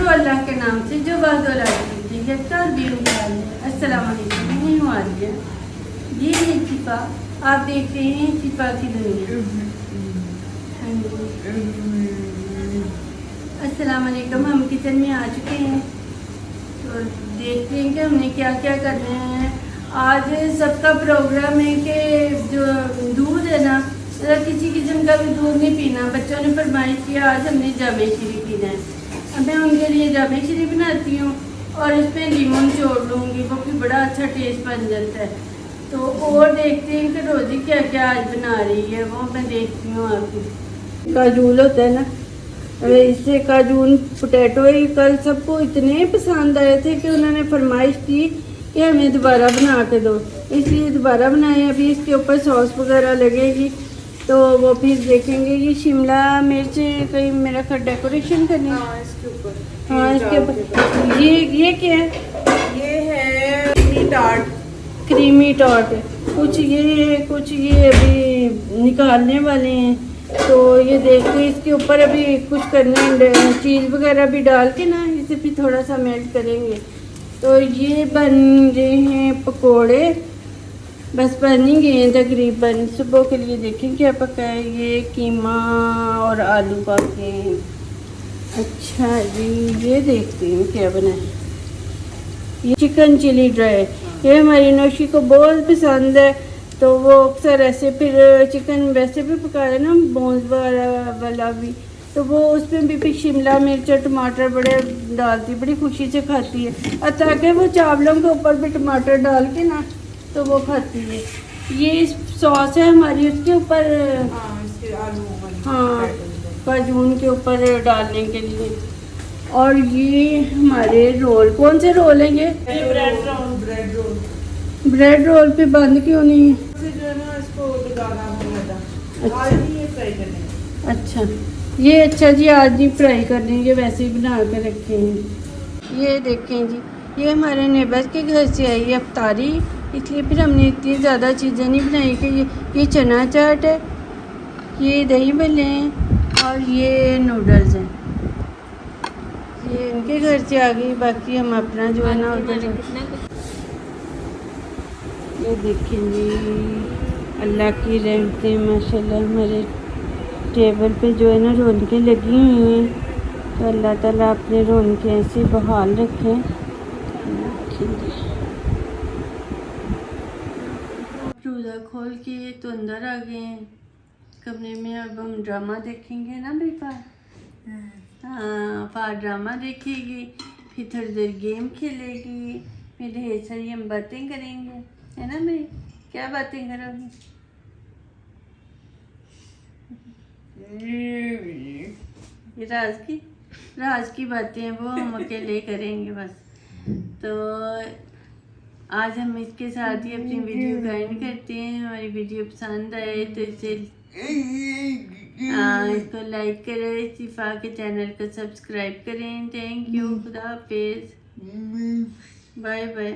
अल्लाह के नाम से जो बात कीजिए तर भी अस्सलाम वालेकुम। मैं हूँ आलिया, ये है शिफा। आप देख रहे हैं शिफा की दुनिया। हाँ जी, अस्सलाम वालेकुम। हम किचन में आ चुके हैं तो देखते हैं कि हमने क्या क्या करना है। आज सबका प्रोग्राम है कि जो दूध है ना, किसी किस्म का भी दूध नहीं पीना। बच्चों ने फरमाइश किया आज हमने जामे शीरी पीना है। अब मैं उनके लिए जामे शीरी बनाती हूँ और इस पर लीमन छोड़ लूँगी, वो भी बड़ा अच्छा टेस्ट बन जाता है। तो और देखते हैं कि रोज़ी क्या क्या आज बना रही है, वो मैं देखती हूँ। आपकी काजूल होता है ना, इससे काजून पोटैटो ही कल सबको इतने पसंद आए थे कि उन्होंने फरमाइश की कि हमें दोबारा बना के दो, इसलिए दोबारा बनाए। अभी इसके ऊपर सॉस वगैरह लगेगी तो वो फिर देखेंगे। ये शिमला मिर्च कहीं मेरा खा डेकोरेशन करनी है। इसके ऊपर, हाँ इसके ऊपर ये क्या है? ये है क्रीमी टार्ट। क्रीमी टार्ट कुछ ये अभी निकालने वाले हैं तो ये देखते हैं। इसके ऊपर अभी कुछ करना है, चीज़ वगैरह भी डाल के ना इसे भी थोड़ा सा मेल्ट करेंगे। तो ये बन रहे हैं पकोड़े, बस बन ही गए हैं तकरीबन। सुबह के लिए देखें क्या पका है। ये कीमा और आलू पके हैं। अच्छा जी, ये देखती हूँ क्या बना है। ये चिकन चिली ड्राई, ये हमारी नौशी को बहुत पसंद है तो वो अक्सर ऐसे फिर चिकन वैसे भी पकाए ना बोन्स वाला भी, तो वो उसमें भी शिमला मिर्च और टमाटर बड़े डालती, बड़ी खुशी से खाती है। और ताकि वो चावलों के ऊपर भी टमाटर डाल के ना तो वो खाती है। ये सॉस है हमारी उसके ऊपर, हाँ काजून के ऊपर डालने के लिए। और ये हमारे रोल, कौन से रोल हैं ये? ब्रेड रोल पे बंद क्यों नहीं है? अच्छा ये अच्छा जी, आज नहीं फ्राई करने, ये वैसे ही बना कर रखे हैं। ये देखें जी, ये हमारे नेबर्स के घर से आई है अफ्तारी, इसलिए फिर हमने इतनी ज़्यादा चीज़ें नहीं बनाई कि ये चना चाट है, ये दही भल्ले हैं और ये नूडल्स हैं। ये इनके घर से आ गई, बाकी हम अपना जो है ना उधर। ये देखें जी, अल्लाह की रहमतें माशाल्लाह हमारे टेबल पे जो है ना रौनकें लगी हुई हैं। तो अल्लाह ताला अपने रौनकें ऐसे बहाल रखें। रोज़ा खोल के तो अंदर आ गए हैं कमरे में। अब हम ड्रामा देखेंगे ना बेटा। हाँ पार ड्रामा देखेगी, फिर थोड़ी देर गेम खेलेगी, फिर ढेर सारी हम बातें करेंगे, है ना भाई? क्या बातें करोगी? ये राज की बातें हैं, वो हम अकेले करेंगे बस। तो आज हम इसके साथ ही अपनी वीडियो का एंड करते हैं। हमारी वीडियो पसंद आए तो इसको लाइक करें, शिफा के चैनल को सब्सक्राइब करें। थैंक यू, खुदा हाफिज, बाय बाय।